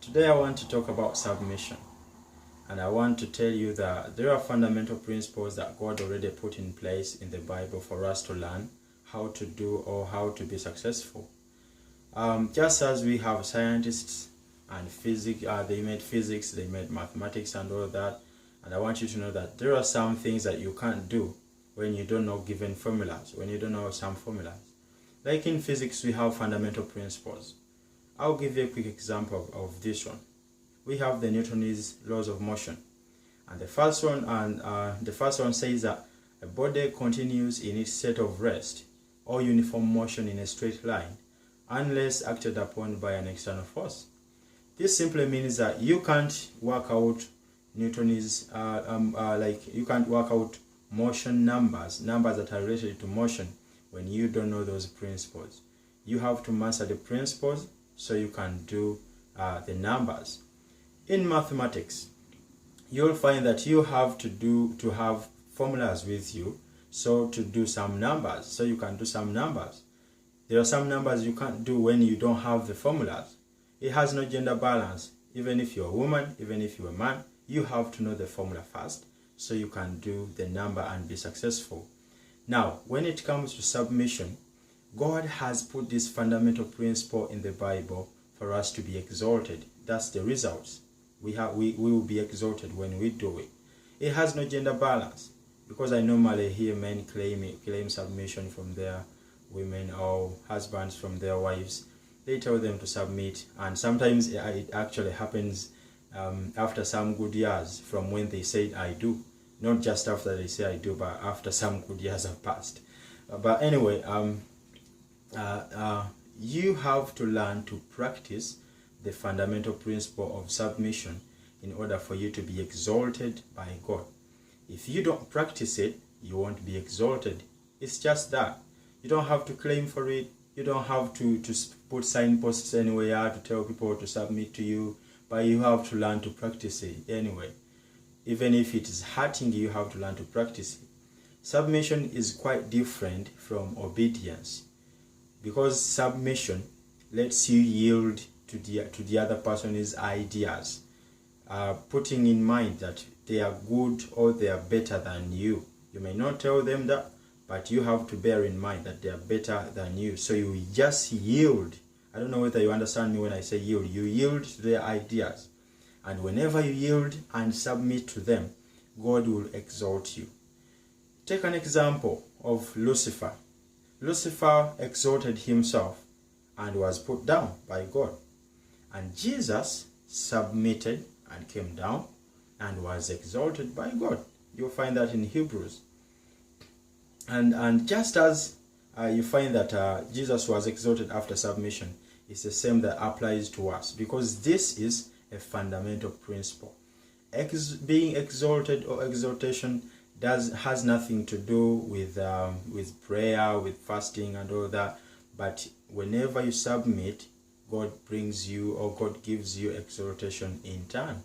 Today I want to talk about submission, and I want to tell you that there are fundamental principles that God already put in place in the Bible for us to learn how to do or how to be successful. Just as we have scientists and physics, they made physics, they made mathematics and all that, and I want you to know that there are some things that you can't do when you don't know given formulas, when you don't know some formulas. Like in physics, we have fundamental principles. I'll give you a quick example of this one. We have the Newton's laws of motion, and the first one says that a body continues in its state of rest or uniform motion in a straight line unless acted upon by an external force. This simply means that you can't work out Newton's you can't work out motion numbers that are related to motion when you don't know those principles. You have to master the principles so you can do the numbers. In mathematics, you'll find that you have to have formulas with you, so to do some numbers, so you can do some numbers. There are some numbers you can't do when you don't have the formulas. It has no gender balance. Even if you're a woman, even if you're a man, you have to know the formula first so you can do the number and be successful. Now, when it comes to submission, God has put this fundamental principle in the Bible for us to be exalted. That's the results. We will be exalted when we do it. It has no gender balance, because I normally hear men claim submission from their women or husbands from their wives. They tell them to submit, and sometimes it actually happens after some good years from when they said I do. Not just after they say I do, but after some good years have passed. But anyway, you have to learn to practice the fundamental principle of submission in order for you to be exalted by God. If you don't practice it, you won't be exalted. It's just that. You don't have to claim for it. You don't have to put signposts anywhere to tell people to submit to you, but you have to learn to practice it anyway. Even if it is hurting you, you have to learn to practice it. Submission is quite different from obedience, because submission lets you yield to the other person's ideas, putting in mind that they are good or they are better than you. You may not tell them that, but you have to bear in mind that they are better than you. So you just yield. I don't know whether you understand me when I say yield. You yield to their ideas. And whenever you yield and submit to them, God will exalt you. Take an example of Lucifer. Lucifer exalted himself and was put down by God. And Jesus submitted and came down and was exalted by God. You'll find that in Hebrews. And just as you find that Jesus was exalted after submission, it's the same that applies to us, because this is a fundamental principle. Being exalted or exaltation has nothing to do with prayer, with fasting and all that. But whenever you submit, God brings you, or God gives you exaltation in turn.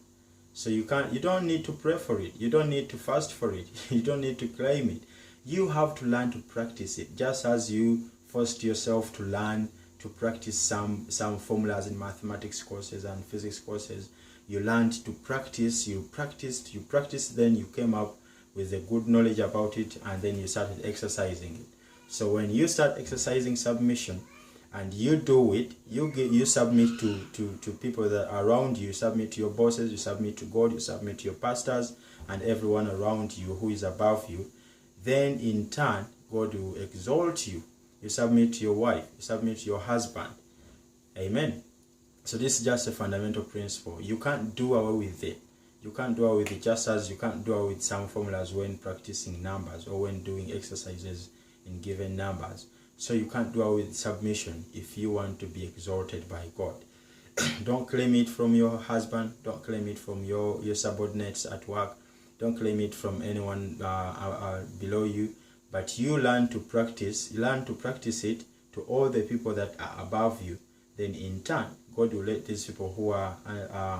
So you don't need to pray for it. You don't need to fast for it. You don't need to claim it. You have to learn to practice it, just as you forced yourself to learn to practice some formulas in mathematics courses and physics courses. You learned to practice, you practiced, then you came up with a good knowledge about it, and then you started exercising it. So when you start exercising submission and you do it, you submit to people that are around you, you submit to your bosses, you submit to God, you submit to your pastors and everyone around you who is above you. Then in turn, God will exalt you. You submit to your wife, you submit to your husband. Amen. So this is just a fundamental principle. You can't do away with it. You can't do away with it, just as you can't do away with some formulas when practicing numbers or when doing exercises in given numbers. So you can't do away with submission if you want to be exalted by God. Don't claim it from your husband. Don't claim it from your subordinates at work. Don't claim it from anyone below you. But you learn to practice. You learn to practice it to all the people that are above you. Then in turn, God will let these people who are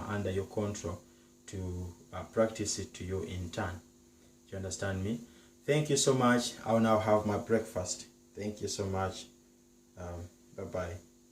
under your control to practice it to you in turn. Do you understand me? Thank you so much. I'll now have my breakfast. Thank you so much. Bye-bye.